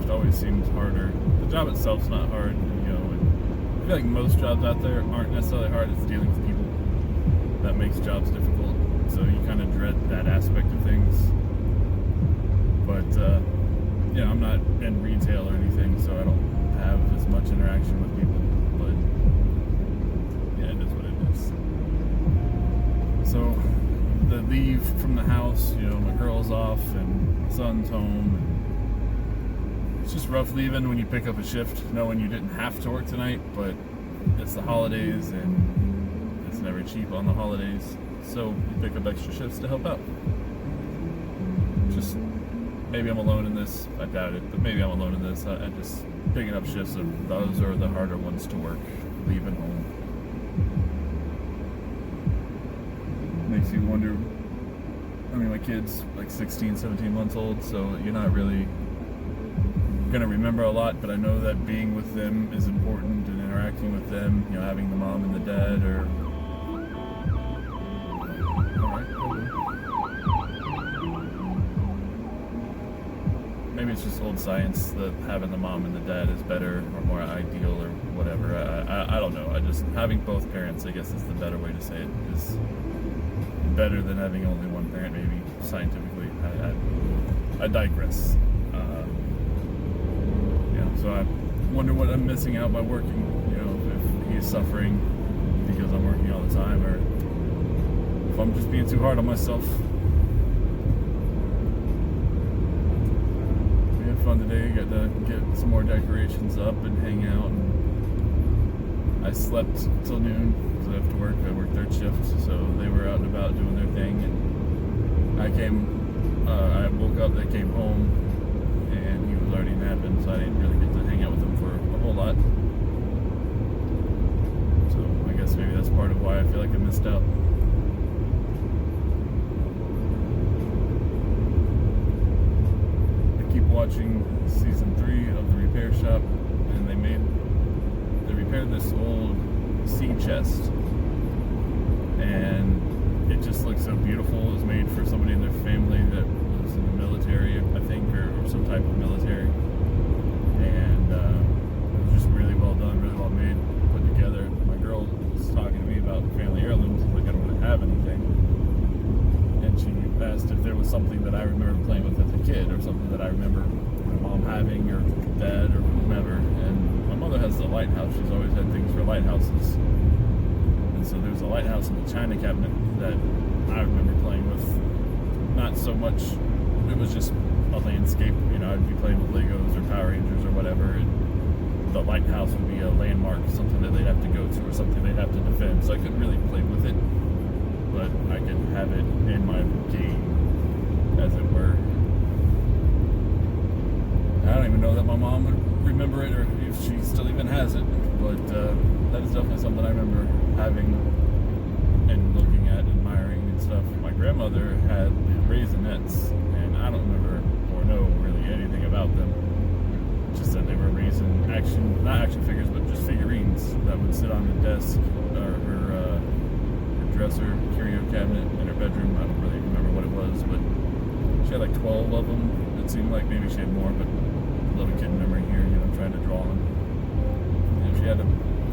shift always seems harder. The job itself's not hard, and I feel like most jobs out there aren't necessarily hard. It's dealing with people that makes jobs difficult. So you kind of dread that aspect of things. But I'm not in retail or anything, so I don't have as much interaction with people. But yeah, it is what it is. So the leave from the house, my girl's off and my son's home. And it's just rough leaving when you pick up a shift, knowing you didn't have to work tonight, but it's the holidays and it's never cheap on the holidays. So you pick up extra shifts to help out. Just maybe I'm alone in this. I doubt it, but maybe I'm alone in this. I just picking up shifts of those are the harder ones to work, leaving home. Makes you wonder. I mean, my kid's like 16, 17 months old, so you're not really gonna remember a lot, but I know that being with them is important and interacting with them, having the mom and the dad or maybe it's just old science that having the mom and the dad is better or more ideal or whatever. I don't know. Having both parents, I guess is the better way to say it, is better than having only one parent, maybe scientifically. I digress. So I wonder what I'm missing out by working, if he's suffering because I'm working all the time, or if I'm just being too hard on myself. We had fun today, got to get some more decorations up and hang out. And I slept till noon because I have to work. I work third shift, so they were out and about doing their thing. And I woke up, they came home, and he was already napping, so I didn't really get to hang out with him for a whole lot. So I guess maybe that's part of why I feel like I missed out. I keep watching season 3 of The Repair Shop, and they repaired this old sea chest, and it just looks so beautiful. It was made for somebody in their family that was in the military, I think, or some type of military. And it was just really well done, really well made, put together. My girl was talking to me about family heirlooms. Like, I don't really have anything. And she asked if there was something that I remember playing with as a kid, or something that I remember my mom having, or dad, or whomever. And my mother has the lighthouse. She's always had things for lighthouses. And so there's a lighthouse in the china cabinet that I remember playing with. Not so much, it was just a landscape. I'd be playing with Legos or Power Rangers or whatever, and the lighthouse would be a landmark, something that they'd have to go to or something they'd have to defend. So I couldn't really play with it, but I could have it in my game, as it were. I don't even know that my mom would remember it, or if she still even has it, but that is definitely something I remember having and looking at, admiring and stuff. My grandmother had the Raisinets, and I don't remember or know really anything about them. Just that they were raisin not action figures, but just figurines that would sit on the desk or her dresser, curio cabinet in her bedroom. I don't really remember what it was, but she had like 12 of them. It seemed like maybe she had more, but little kid memory here, trying to draw them. And she had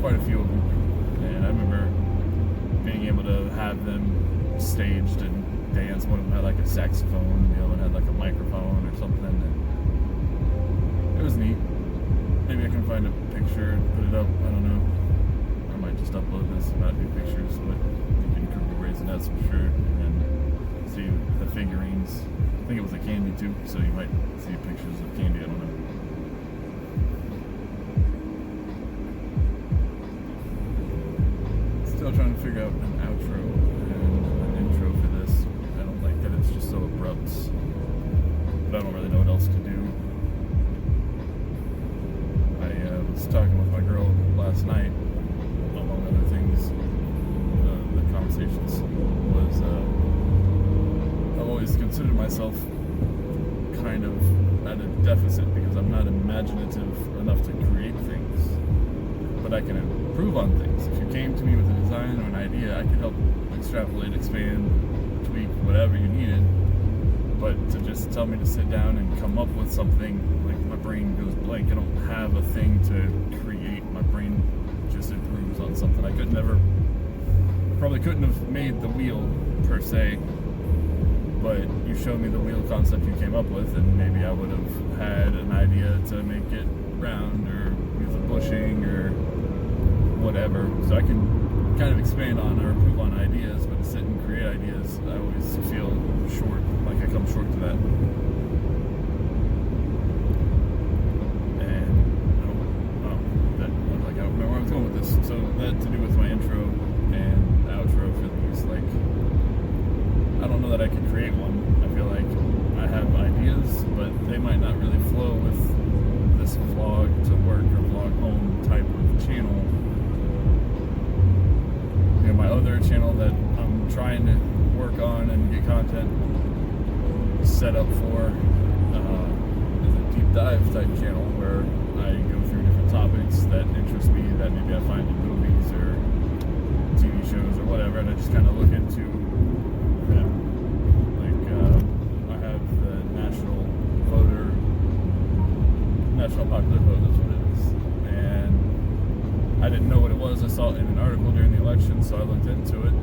quite a few of them, and I remember being able to have them staged and dance. One of them had like a saxophone, the other one had like a microphone or something, and it was neat. Maybe I can find a picture and put it up, I don't know. I might just upload this and not do pictures, but you can Google Raisinets for sure, and see the figurines. I think it was a candy too, so you might see pictures of candy, I don't know. Still trying to figure out an outro and an intro for this. I don't like that it's just so abrupt, but I don't really know what else to do. I was talking with my girl last night, among other things. The conversations was, I've always considered myself kind of at a deficit because I'm not imaginative enough to create things, but I can improve on things. If you came to me with a design or an idea, I could help extrapolate, expand, tweak, whatever you needed, But to just tell me to sit down and come up with something, like my brain goes blank. I don't have a thing to create. My brain just improves on something. I probably couldn't have made the wheel per se, but you showed me the wheel concept you came up with, and maybe I would have had an idea to make it round or use a bushing or whatever. So I can kind of expand on or improve on ideas, but to sit and create ideas, I always feel short, like I come short to that. And I don't remember where I was going with this. So that to do with my intro and outro for these, like, I don't know that I could create one. I feel like I have ideas, but they might not really flow with this vlog to work or vlog home type of channel. You know, my other channel that I'm trying to work on and get content set up for is a deep dive type channel where I go through different topics that interest me that maybe I find in movies or TV shows or whatever, and I just kind of look into them. Like I have the national popular vote, that's what it is, and I didn't know what it was. I saw it in an article during the election, so I looked into it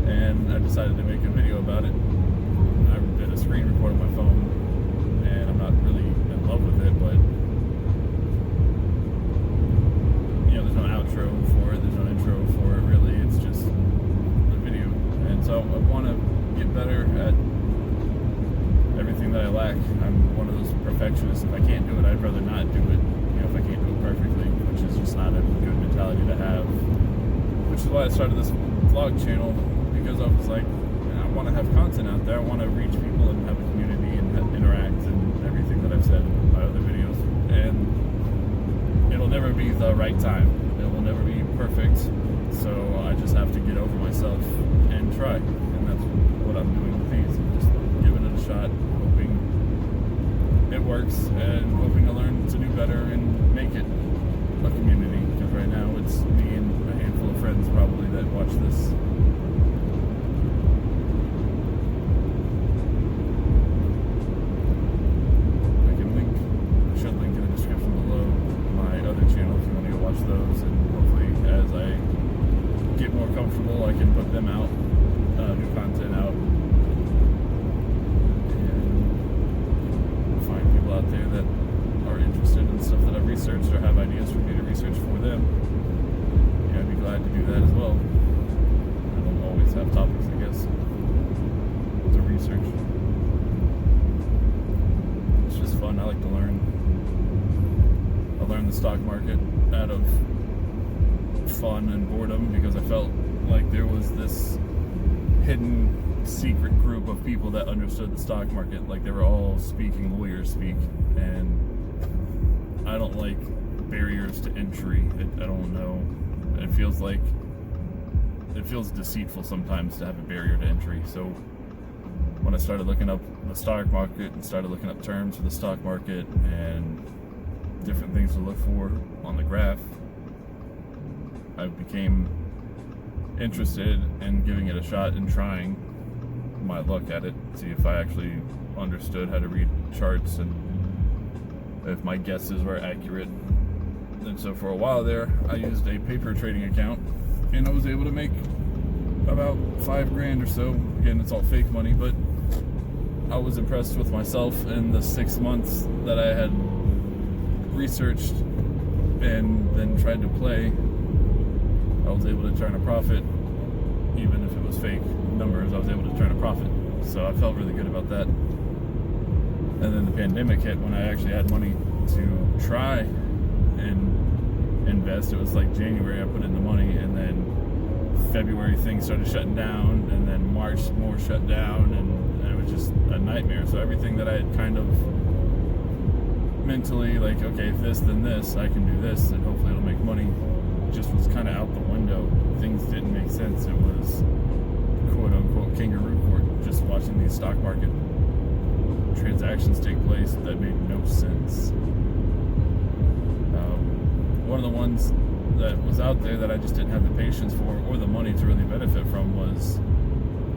and I decided to make a video about it. I did a screen record on my phone, and I'm not really in love with it, but you know, there's no outro for it, there's no intro for it really, it's just a video. And so I want to get better at everything that I lack. I'm one of those perfectionists. If I can't do it, I'd rather not do it. You know, if I can't do it perfectly, which is just not a good mentality to have. Which is why I started this vlog channel, because I was like, I want to have content out there. I want to reach people and have a community and interact and everything that I've said in my other videos. And it'll never be the right time. It will never be perfect. So I just have to get over myself and try. And that's what I'm doing with these. I'm just giving it a shot, hoping it works, and hoping to learn to do better and make it a community. Because right now it's me and a handful of friends probably that watch this. I should link in the description below my other channel if you want to go watch those, and hopefully as I get more comfortable I can put them out, new content out, and find people out there that are interested in stuff that I've researched or have ideas for me to research for them. Yeah, I'd be glad to do that as well. I don't always have topics, I guess, to research. It's just fun. I like to learn. I learned the stock market out of fun and boredom because I felt like there was this hidden secret group of people that understood the stock market, like they were all speaking lawyer speak, and I don't like barriers to entry. I don't know, it feels deceitful sometimes to have a barrier to entry. So when I started looking up the stock market and started looking up terms for the stock market and different things to look for on the graph, I became interested in giving it a shot and trying my luck at it, see if I actually understood how to read charts and if my guesses were accurate. And so for a while there, I used a paper trading account, and I was able to make about $5,000 or so. Again, it's all fake money, but I was impressed with myself in the 6 months that I had researched and then tried to play. I was able to turn a profit, even if it was fake numbers. I was able to turn a profit, so I felt really good about that. And then the pandemic hit when I actually had money to try and invest. It was like January I put in the money, and then February things started shutting down, and then March more shut down, and it was just a nightmare. So everything that I had kind of mentally, like, okay, if this then this, I can do this and hopefully it'll make money, just was kind of out the window. Things didn't make sense. It was quote unquote kangaroo court, just watching these stock market transactions take place that made no sense. One of the ones that was out there that I just didn't have the patience for or the money to really benefit from was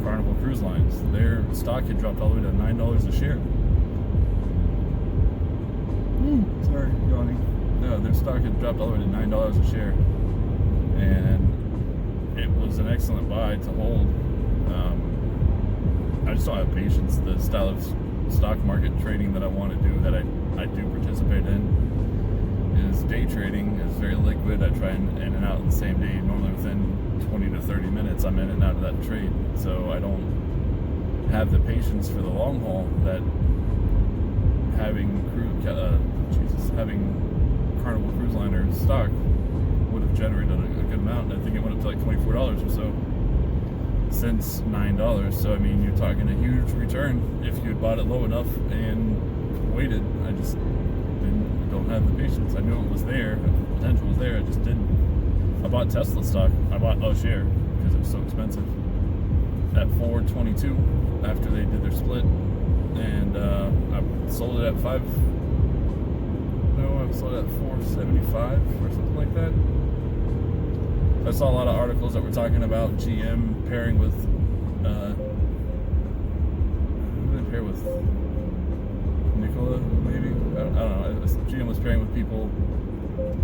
Carnival Cruise Lines. Their stock had dropped all the way to $9 a share. Sorry, yawning. No, their stock had dropped all the way to $9 a share, and it was an excellent buy to hold. I just don't have patience. The style of stock market trading that I want to do, that I do participate in, is day trading. It's very liquid. I try in and out in the same day. Normally within 20 to 30 minutes, I'm in and out of that trade. So I don't have the patience for the long haul that having Carnival Cruise Liner stock would have generated a good amount. I think it went up to like $24 or so since $9. So I mean, you're talking a huge return if you had bought it low enough and waited. I just don't have the patience. I knew it was there, the potential was there. I just didn't. I bought Tesla stock. I bought a share because it was so expensive at $4.22 after they did their split, and I sold it at $4.75 or something like that. I saw a lot of articles that were talking about GM pairing with who did they pair with? Nikola, maybe? I don't know. GM was pairing with people,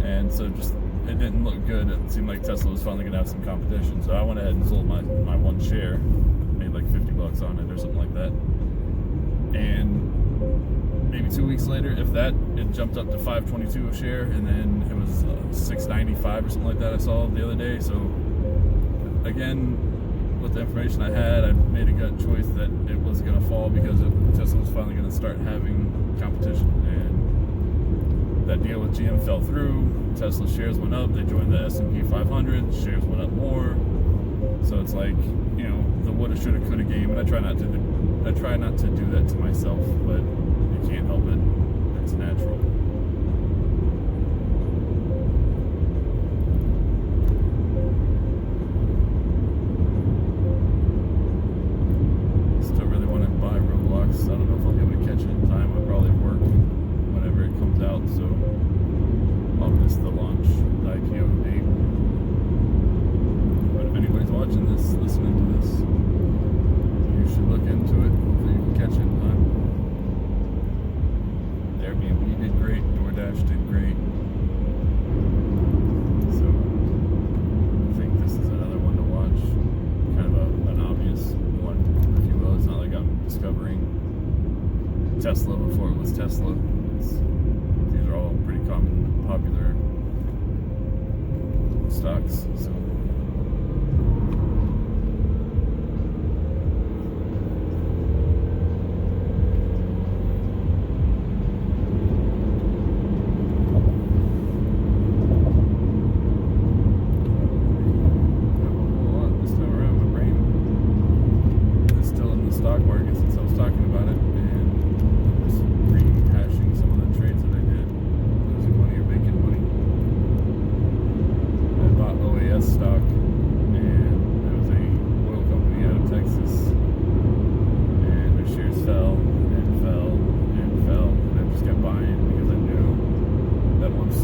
and so just it didn't look good. It seemed like Tesla was finally going to have some competition. So I went ahead and sold my one share, made like $50 on it or something like that. And maybe 2 weeks later, if that, it jumped up to $5.22 a share, and then it was $6.95 or something like that I saw the other day. So again, with the information I had, I made a gut choice that it was going to fall because Tesla was finally going to start having competition. And that deal with GM fell through. Tesla shares went up. They joined the S&P 500. Shares went up more. So it's like, you know, the woulda, shoulda, coulda game. And I try not to do that to myself, but you can't help it. It's natural. Still really want to buy Roblox. I don't know if I'll be able to catch it in time. I'll probably work whenever it comes out, so I'll miss the launch, the IPO date. But if anybody's watching this, listening to this, you should look into it. Hopefully you can catch it in time. Airbnb did great. DoorDash did great. So I think this is another one to watch. Kind of an obvious one, if you will. It's not like I'm discovering Tesla before it was Tesla. These are all pretty common, popular stocks. So. Stock, and there was a oil company out of Texas, and their shares fell and fell and fell, and I just kept buying because I knew that once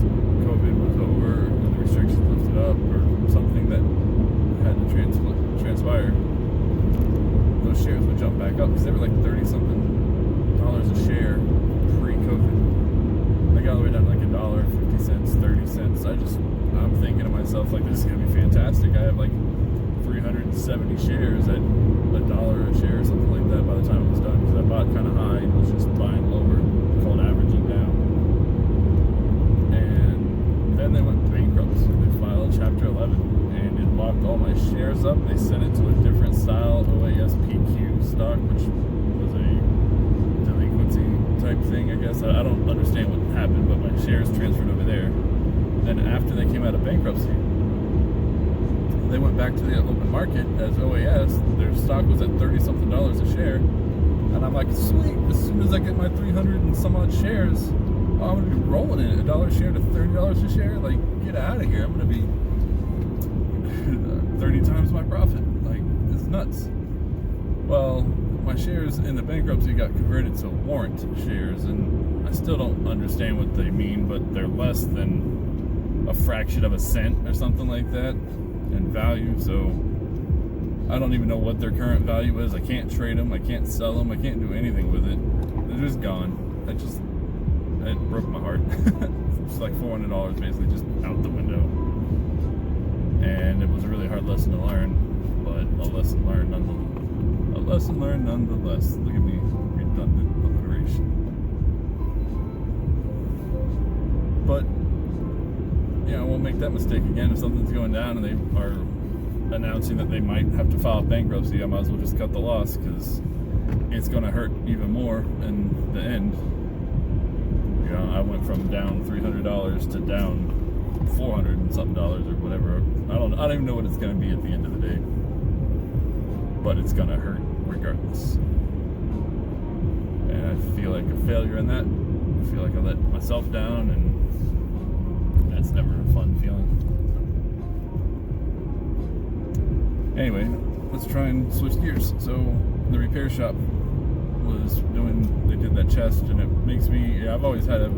COVID was over and the restrictions lifted up or something that had to transpire, those shares would jump back up because they were like $30-something a share pre-COVID. They got all the way down to like $1, 50 cents, 30 cents. I'm thinking to myself, like, this is going to be fantastic. I have like 370 shares at $1 a share or something like that by the time it was done, because I bought kind of high and was just buying lower, called averaging down. And then they went bankrupt. They filed Chapter 11 and it locked all my shares up. They sent it to a different style OAS PQ stock, which was a delinquency type thing, I guess. I don't understand what happened, but my shares transferred over there. Then after they came out of bankruptcy, they went back to the open market as OAS. Their stock was at $30-something a share. And I'm like, sweet, as soon as I get my 300 and some odd shares, I'm going to be rolling it. $1 a share to $30 a share? Like, get out of here. I'm going to be 30 times my profit. Like, it's nuts. Well, my shares in the bankruptcy got converted to warrant shares, and I still don't understand what they mean, but they're less than a fraction of a cent or something like that in value. So I don't even know what their current value is. I can't trade them. I can't sell them. I can't do anything with it. They're just gone. It broke my heart. It's like $400 basically just out the window. And it was a really hard lesson to learn, but a lesson learned nonetheless. Look at me, redundant alliteration. But yeah, I won't make that mistake again. If something's going down and they are announcing that they might have to file bankruptcy, I might as well just cut the loss, because it's going to hurt even more in the end. You know, I went from down $300 to down $400 and something dollars or whatever. I don't even know what it's going to be at the end of the day, but it's going to hurt regardless. And I feel like a failure in that. I feel like I let myself down, and that's never a fun feeling. Anyway, let's try and switch gears. So the repair shop they did that chest, and it makes me, I've always had a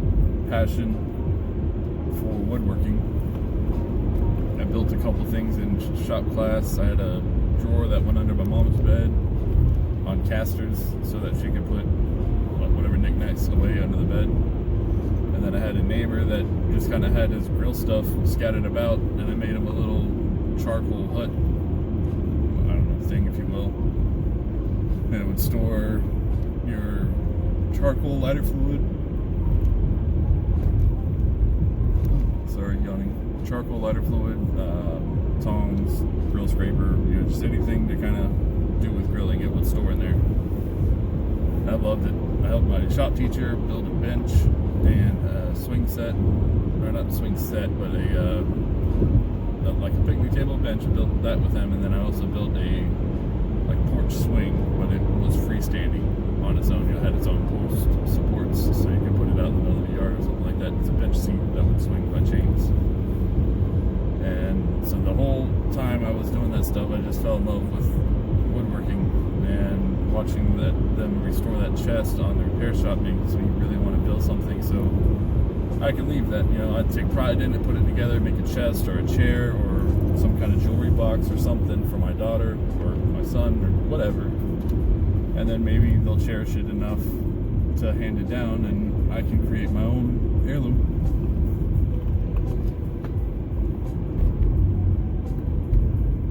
passion for woodworking. I built a couple things in shop class. I had a drawer that went under my mom's bed on casters so that she could put whatever knickknacks away under the bed. And then I had a neighbor that just kind of had his grill stuff scattered about, and I made him a little charcoal hut, I don't know, thing, if you will. And it would store your charcoal lighter fluid. Sorry, yawning. Charcoal lighter fluid, tongs, grill scraper, just anything to kind of do with grilling, it would store in there. I loved it. I helped my shop teacher build a bench and a swing set, or not a swing set, but like a picnic table bench. I built that with him, and then I also built a porch swing, but it was freestanding on its own. It had its own post supports, so you could put it out in the middle of the yard or something like that. It's a bench seat that would swing by chains. And so the whole time I was doing that stuff, I just fell in love with woodworking, and watching them restore that chest on the repair shop makes me really want to build something so I can leave that. I'd take pride in it, put it together, make a chest or a chair or some kind of jewelry box or something for my daughter or my son or whatever, and then maybe they'll cherish it enough to hand it down, and I can create my own heirloom.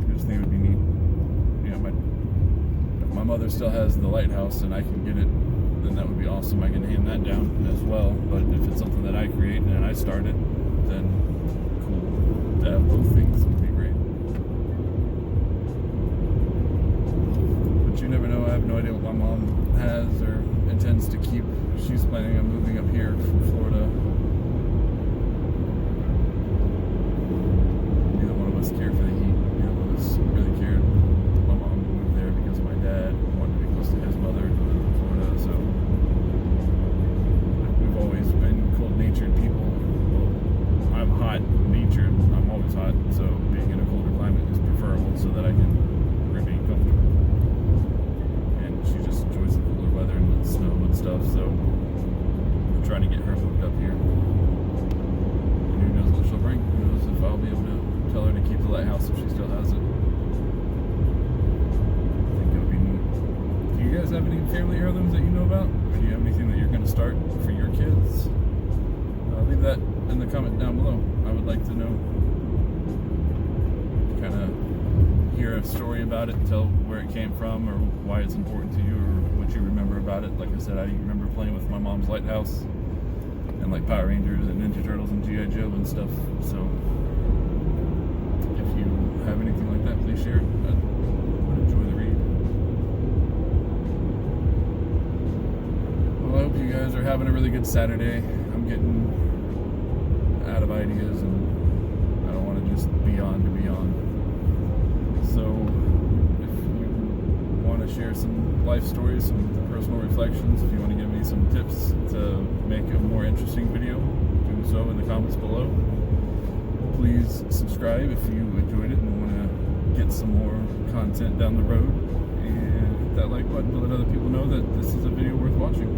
I just think it would be neat. If my mother still has the lighthouse and I can get it, then that would be awesome. I can hand that down as well. But if it's something that I create and I started, then cool. To have both things would be great. But you never know. I have no idea what my mom has or intends to keep. She's planning on moving up here from Florida. Neither one of us care for the heat. Neither one of us really cared. My mom moved there because my dad wanted to be close to his mother who lived in Florida. So we've always been cold-natured people. Well, I'm hot-natured. I'm always hot. So being in a colder climate is preferable so that I can remain comfortable. And she just enjoys the cooler weather and the snow and stuff. So I'm trying to get her moved up here. And who knows what she'll bring. Who knows if I'll be able to tell her to keep the lighthouse if she still has it. I think it would be neat. Do you guys have any family heirlooms that you know about? Or do you have anything that you're going to start for your kids? Leave that in the comment down below. I would like to know. Kind of hear a story about it, tell where it came from or why it's important to you or what you remember about it. Like I said, I remember playing with my mom's lighthouse and like Power Rangers and Ninja Turtles and G.I. Joe and stuff. So if you have anything like that, please share it. I would enjoy the read. Well, I hope you guys are having a really good Saturday. I'm getting out of ideas and I don't want to just be on to be on. So if you want to share some life stories, some personal reflections, if you want to give me some tips to make a more interesting video, do so in the comments below. Please subscribe if you enjoyed it and want to get some more content down the road, and hit that like button to let other people know that this is a video worth watching.